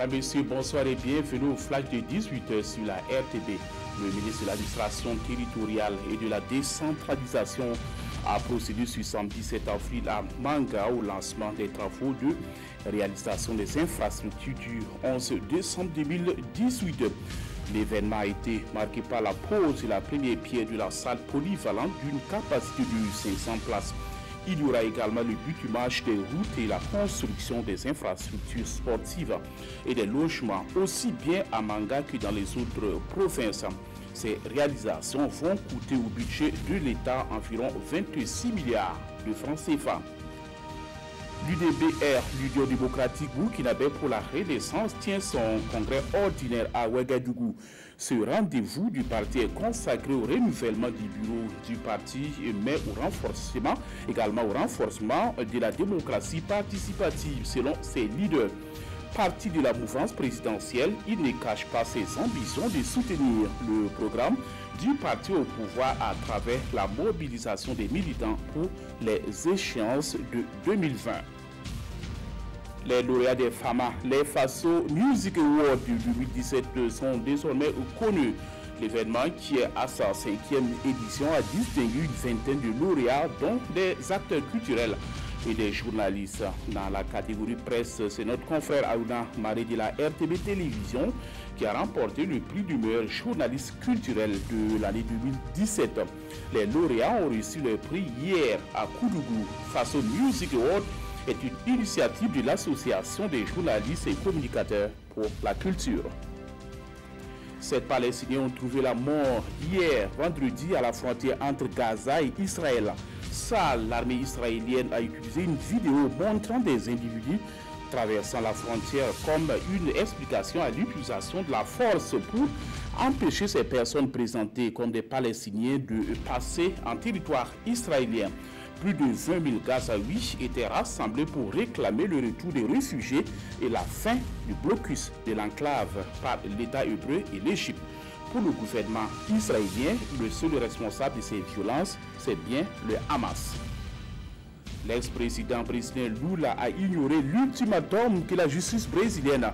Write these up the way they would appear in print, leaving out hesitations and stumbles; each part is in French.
Mesdames, Messieurs, bonsoir et bienvenue au flash de 18h sur la RTB. Le ministre de l'administration territoriale et de la décentralisation a procédé ce samedi 7 avril à Manga au lancement des travaux de réalisation des infrastructures du 11 décembre 2018. L'événement a été marqué par la pose de la première pierre de la salle polyvalente d'une capacité de 500 places. Il y aura également le bitumage des routes et la construction des infrastructures sportives et des logements, aussi bien à Manga que dans les autres provinces. Ces réalisations vont coûter au budget de l'État environ 26 milliards de francs CFA. L'UDBR, l'Union démocratique burkinabé pour la renaissance, tient son congrès ordinaire à Ouagadougou. Ce rendez-vous du parti est consacré au renouvellement du bureau du parti, mais également au renforcement de la démocratie participative selon ses leaders. Parti de la mouvance présidentielle, il ne cache pas ses ambitions de soutenir le programme du parti au pouvoir à travers la mobilisation des militants pour les échéances de 2020. Les lauréats des FAMA, les FASO Music Awards de 2017 sont désormais connus. L'événement, qui est à sa 5e édition, a distingué une vingtaine de lauréats, dont des acteurs culturels et des journalistes. Dans la catégorie presse, c'est notre confrère Aouna Maré de la RTB Télévision qui a remporté le prix du meilleur journaliste culturel de l'année 2017. Les lauréats ont reçu le prix hier à Koudougou. FASO Music Award est une initiative de l'Association des journalistes et communicateurs pour la culture. 7 Palestiniens ont trouvé la mort hier, vendredi, à la frontière entre Gaza et Israël. L'armée israélienne a utilisé une vidéo montrant des individus traversant la frontière comme une explication à l'utilisation de la force pour empêcher ces personnes présentées comme des Palestiniens de passer en territoire israélien. Plus de 20 000 Gazaouis étaient rassemblés pour réclamer le retour des réfugiés et la fin du blocus de l'enclave par l'État hébreu et l'Égypte. Pour le gouvernement israélien, le seul responsable de ces violences, c'est bien le Hamas. L'ex-président brésilien Lula a ignoré l'ultimatum que la justice brésilienne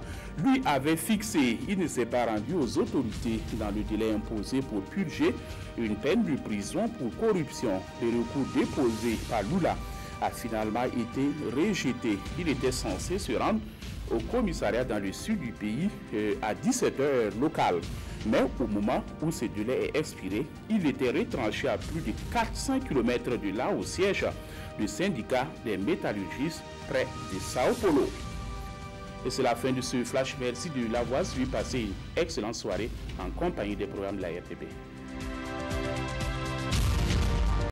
lui avait fixé. Il ne s'est pas rendu aux autorités dans le délai imposé pour purger une peine de prison pour corruption. Le recours déposé par Lula a finalement été rejeté. Il était censé se rendre au commissariat dans le sud du pays à 17h locale. Mais au moment où ce délai est expiré, il était retranché à plus de 400 km de là au siège du syndicat des métallurgistes près de Sao Paulo. Et c'est la fin de ce flash. Merci de l'avoir suivi. Passez une excellente soirée en compagnie des programmes de la RTB.